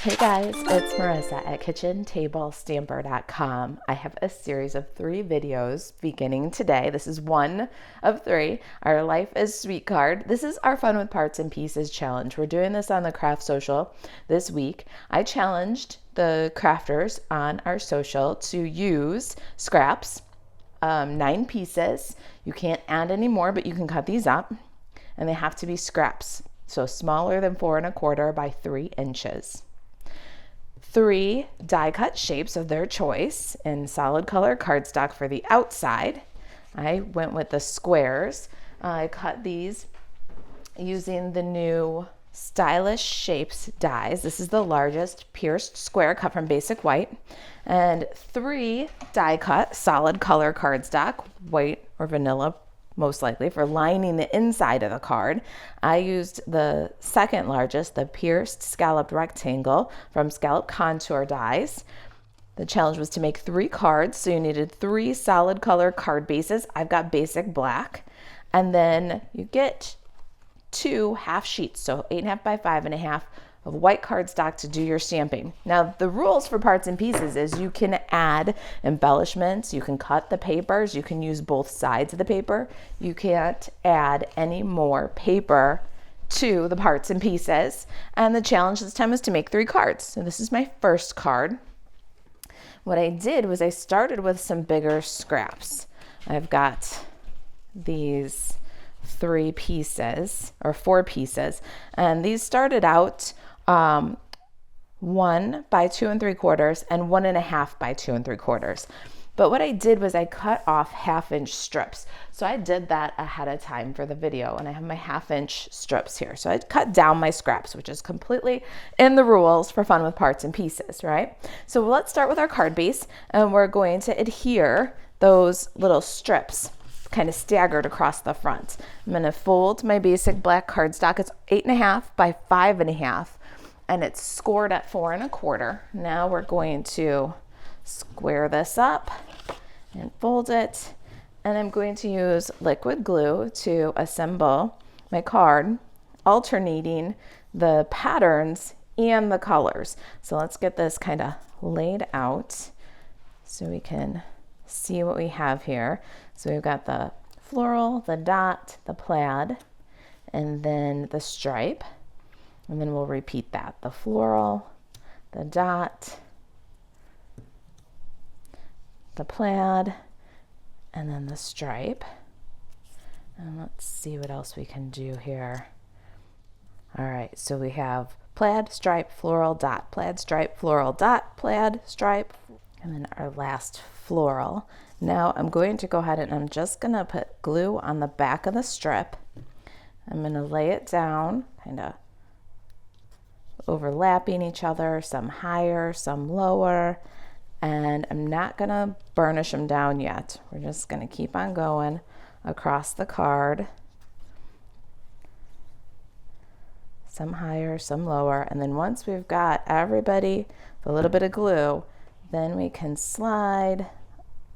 Hey guys, it's Marissa at kitchentablestamper.com. I have a series of 3 videos beginning today. This is one of 3. Our Life is Sweet card. This is our Fun with Parts and Pieces challenge. We're doing this on the Craft Social this week. I challenged the crafters on our social to use scraps, 9 pieces. You can't add any more, but you can cut these up, and they have to be scraps, so smaller than 4 1/4 by 3 inches. 3 die cut shapes of their choice in solid color cardstock for the outside. I went with the squares. I cut these using the new Stylish Shapes dies. This is the largest pierced square cut from basic white, and 3 die cut solid color cardstock, white or vanilla most likely, for lining the inside of the card. I used the second largest, the pierced scalloped rectangle from Scallop Contour dies. The challenge was to make 3 cards, so you needed 3 solid color card bases. I've got basic black, and then you get 2 half sheets, so 8 1/2 by 5 1/2 of white cardstock to do your stamping. Now, the rules for parts and pieces is you can add embellishments, you can cut the papers, you can use both sides of the paper. You can't add any more paper to the parts and pieces. And the challenge this time is to make 3 cards. So this is my first card. What I did was I started with some bigger scraps. I've got these 3 pieces or 4 pieces, and these started out 1 by 2 3/4 and 1 1/2 by 2 3/4. But what I did was I cut off 1/2 inch strips. So I did that ahead of time for the video, and I have my 1/2 inch strips here. So I cut down my scraps, which is completely in the rules for Fun with Parts and Pieces, right? So let's start with our card base, and we're going to adhere those little strips kind of staggered across the front. I'm going to fold my basic black cardstock. It's 8 1/2 by 5 1/2, and it's scored at 4 1/4. Now we're going to square this up and fold it, and I'm going to use liquid glue to assemble my card, alternating the patterns and the colors. So let's get this kind of laid out so we can see what we have here. So we've got the floral, the dot, the plaid, and then the stripe. And then we'll repeat that. The floral, the dot, the plaid, and then the stripe. And let's see what else we can do here. All right, so we have plaid, stripe, floral, dot, plaid, stripe, floral, dot, plaid, stripe, and then our last floral. Now I'm going to go ahead and I'm just going to put glue on the back of the strip. I'm going to lay it down, kind of overlapping each other, some higher, some lower, and I'm not going to burnish them down yet. We're just going to keep on going across the card. Some higher, some lower, and then once we've got everybody with a little bit of glue, then we can slide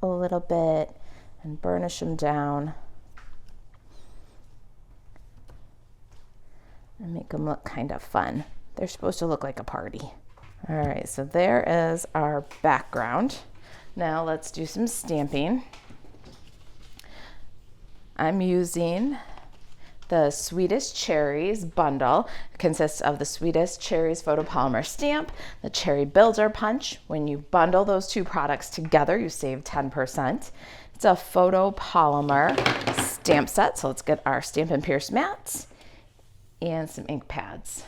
a little bit and burnish them down and make them look kind of fun. They're supposed to look like a party. All right, so there is our background. Now let's do some stamping. I'm using the Sweetest Cherries bundle. It consists of the Sweetest Cherries photopolymer stamp, the Cherry Builder Punch. When you bundle those 2 products together, you save 10%. It's a photopolymer stamp set. So let's get our Stampin' Pierce mats and some ink pads.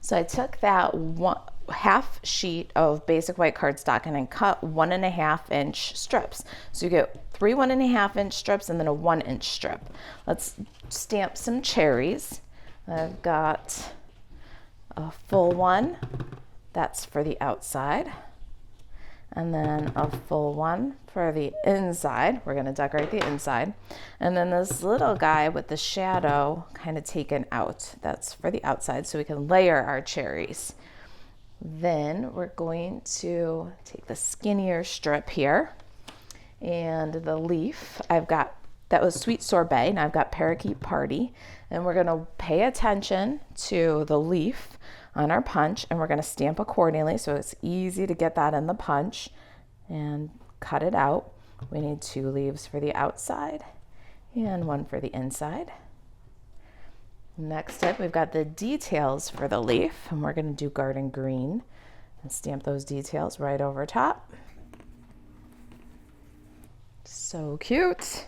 So I took that 1/2 sheet of basic white cardstock and I cut 1 1/2 inch strips. So you get 3 1 1/2 inch strips and then a 1 inch strip. Let's stamp some cherries. I've got a full one, that's for the outside, and then a full one for the inside. We're going to decorate the inside. And then this little guy with the shadow kind of taken out, that's for the outside, so we can layer our cherries. Then we're going to take the skinnier strip here and the leaf. I've got that was Sweet Sorbet. Now I've got Parakeet Party, and we're gonna pay attention to the leaf on our punch, and we're gonna stamp accordingly so it's easy to get that in the punch and cut it out. We need 2 leaves for the outside and 1 for the inside. Next up, we've got the details for the leaf, and we're going to do garden green and stamp those details right over top. So cute.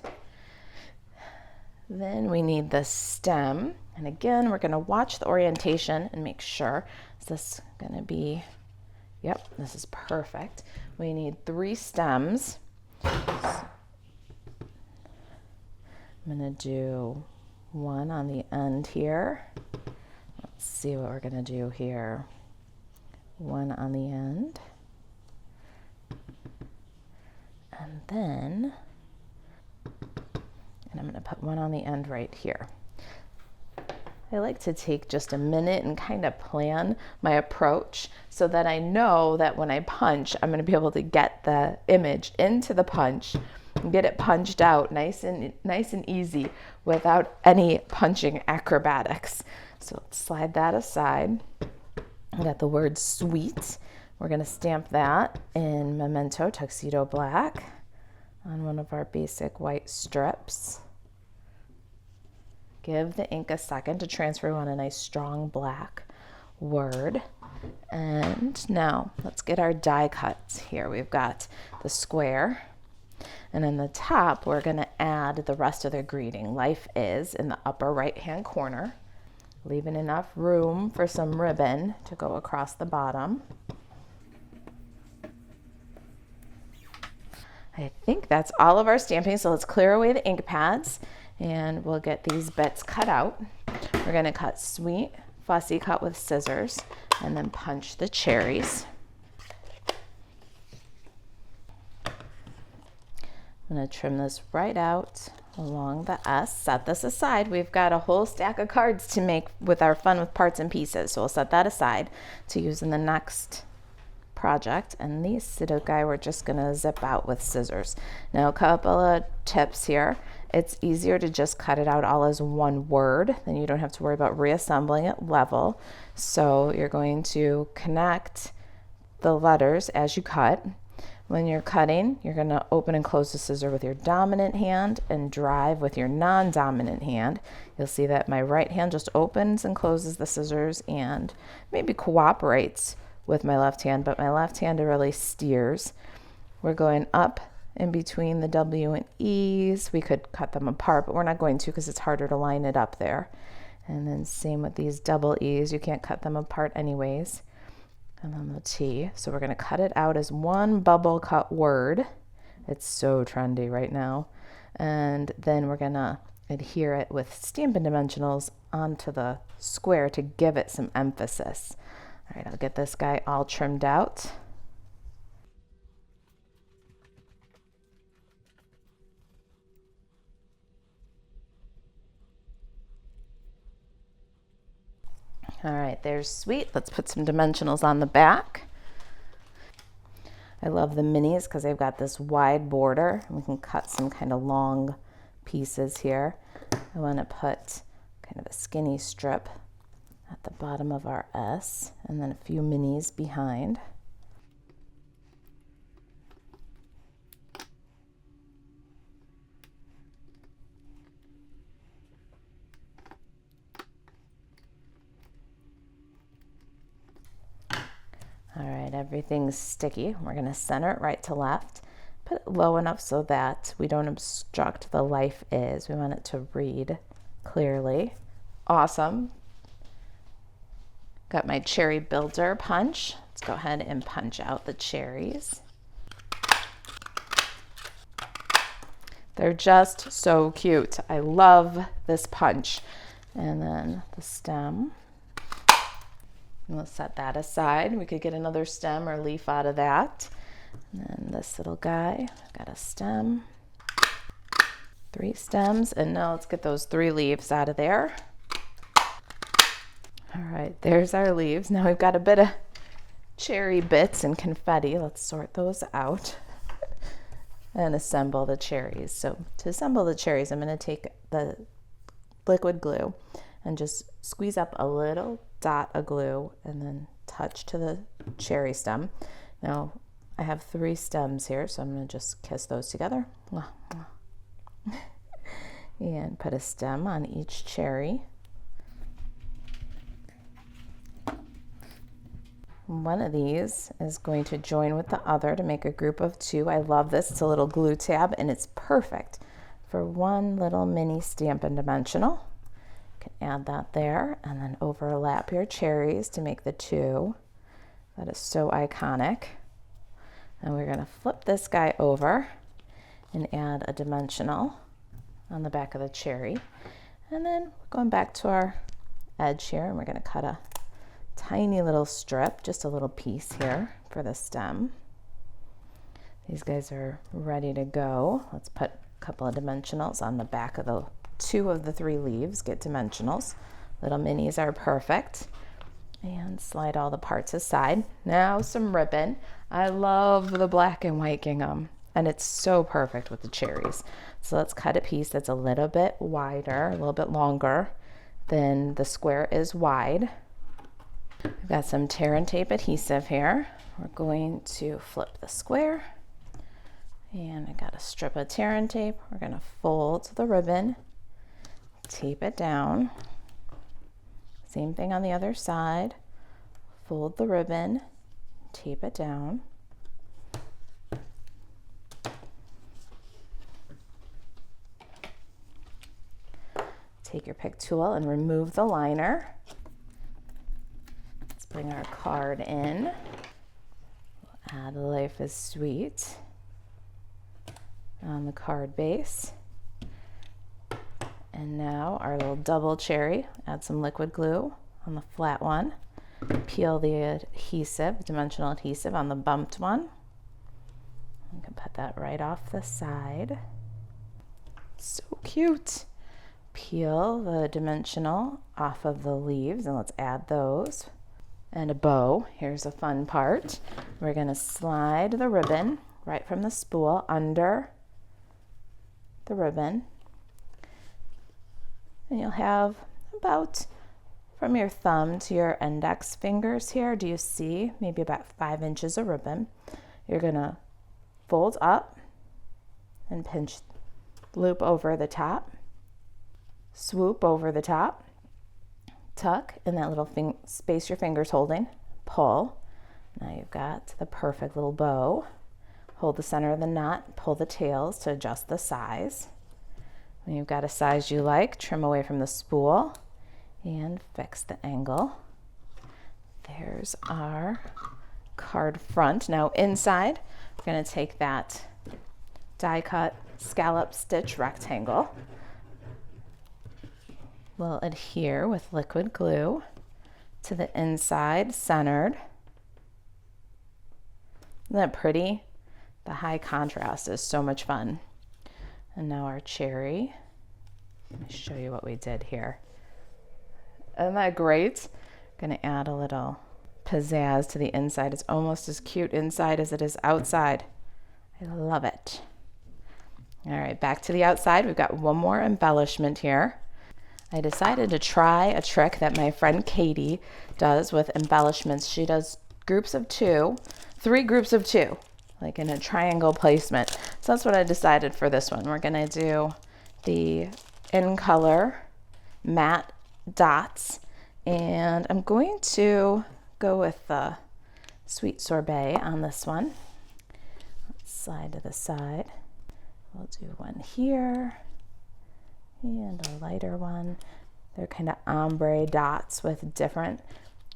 Then we need the stem, and again, we're going to watch the orientation and make sure. Is this going to be, yep, this is perfect. We need 3 stems. I'm going to do 1 on the end here. Let's see what we're going to do here. 1 on the end. And then, I'm going to put 1 on the end right here. I like to take just a minute and kind of plan my approach so that I know that when I punch, I'm going to be able to get the image into the punch and get it punched out nice and easy without any punching acrobatics. So let's slide that aside. I got the word sweet. We're going to stamp that in Memento Tuxedo Black on one of our basic white strips. Give the ink a second to transfer on a nice strong black word. And now let's get our die cuts here. We've got the square. And in the top, we're going to add the rest of the greeting. Life is in the upper right-hand corner, leaving enough room for some ribbon to go across the bottom. I think that's all of our stamping, so let's clear away the ink pads and we'll get these bits cut out. We're going to cut sweet, fussy cut with scissors and then punch the cherries. I'm going to trim this right out along the S. Set this aside. We've got a whole stack of cards to make with our fun with parts and pieces. So we'll set that aside to use in the next project. And these Sudoku we're just going to zip out with scissors. Now a couple of tips here. It's easier to just cut it out all as one word. Then you don't have to worry about reassembling it level. So you're going to connect the letters as you cut. When you're cutting, you're going to open and close the scissor with your dominant hand and drive with your non-dominant hand. You'll see that my right hand just opens and closes the scissors and maybe cooperates with my left hand, but my left hand really steers. We're going up in between the W and E's. We could cut them apart, but we're not going to because it's harder to line it up there. And then same with these double E's. You can't cut them apart anyways. And then the T. So we're going to cut it out as one bubble cut word. It's so trendy right now. And then we're going to adhere it with Stampin' Dimensionals onto the square to give it some emphasis. All right, I'll get this guy all trimmed out. All right, there's sweet. Let's put some dimensionals on the back. I love the minis because they've got this wide border. We can cut some kind of long pieces here. I want to put kind of a skinny strip at the bottom of our S and then a few minis behind. All right, everything's sticky. We're going to center it right to left. Put it low enough so that we don't obstruct the life is. We want it to read clearly. Awesome. Got my cherry builder punch. Let's go ahead and punch out the cherries. They're just so cute. I love this punch. And then the stem. And we'll set that aside. We could get another stem or leaf out of that. And then this little guy, got a stem, 3 stems, and now let's get those 3 leaves out of there. All right, there's our leaves. Now we've got a bit of cherry bits and confetti. Let's sort those out. and assemble the cherries. So to assemble the cherries, I'm going to take the liquid glue and just squeeze up a little dot of glue and then touch to the cherry stem. Now I have 3 stems here, so I'm going to just kiss those together and put a stem on each cherry. One of these is going to join with the other to make a group of 2. I love this. It's a little glue tab and it's perfect for one little mini Stampin' Dimensional. You can add that there and then overlap your cherries to make the 2. That is so iconic. And we're going to flip this guy over and add a dimensional on the back of the cherry. And then we're going back to our edge here and we're going to cut a tiny little strip, just a little piece here for the stem. These guys are ready to go. Let's put a couple of dimensionals on the back of the 2 of the 3 leaves. Get dimensionals. Little minis are perfect. And slide all the parts aside. Now some ribbon. I love the black and white gingham and it's so perfect with the cherries. So let's cut a piece that's a little bit wider, a little bit longer than the square is wide. I've got some tear and tape adhesive here. We're going to flip the square and I got a strip of tear and tape. We're going to fold the ribbon, tape it down. Same thing on the other side. Fold the ribbon, tape it down. Take your pick tool and remove the liner. Bring our card in. We'll add Life is Sweet on the card base. And now our little double cherry. Add some liquid glue on the flat one. Peel the adhesive, dimensional adhesive on the bumped one. You can put that right off the side. So cute. Peel the dimensional off of the leaves and let's add those. And a bow. Here's a fun part. We're going to slide the ribbon right from the spool under the ribbon. And you'll have about from your thumb to your index fingers here. Do you see? Maybe about 5 inches of ribbon. You're going to fold up and pinch, loop over the top, swoop over the top. Tuck in that little space your fingers holding, pull. Now you've got the perfect little bow. Hold the center of the knot, pull the tails to adjust the size. When you've got a size you like, trim away from the spool and fix the angle. There's our card front. Now inside, we're going to take that die cut scallop stitch rectangle. We'll adhere with liquid glue to the inside, centered. Isn't that pretty? The high contrast is so much fun. And now our cherry. Let me show you what we did here. Isn't that great? I'm going to add a little pizzazz to the inside. It's almost as cute inside as it is outside. I love it. All right, back to the outside. We've got one more embellishment here. I decided to try a trick that my friend Katie does with embellishments. She does groups of 2, 3 groups of 2, like in a triangle placement. So that's what I decided for this one. We're going to do the in color matte dots, and I'm going to go with the sweet sorbet on this one. Let's slide to the side. We'll do one here and a lighter one. They're kind of ombre dots with different.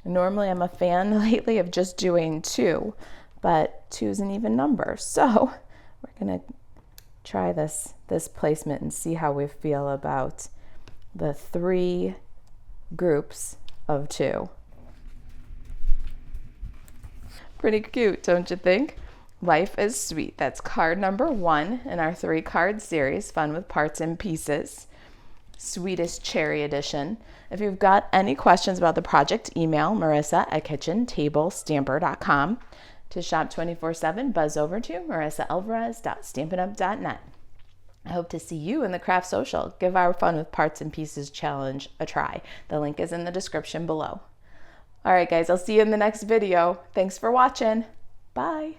Normally I'm a fan lately of just doing 2, but 2 is an even number. So we're gonna try this placement and see how we feel about the 3 groups of 2. Pretty cute, don't you think? Life is Sweet. That's card number 1 in our 3-card series, Fun with Parts and Pieces. Sweetest Cherry Edition. If you've got any questions about the project, email Marisa at kitchentablestamper.com. To shop 24/7, buzz over to marisaalvarez.stampinup.net. I hope to see you in the Craft Social. Give our Fun with Parts and Pieces challenge a try. The link is in the description below. All right, guys, I'll see you in the next video. Thanks for watching. Bye.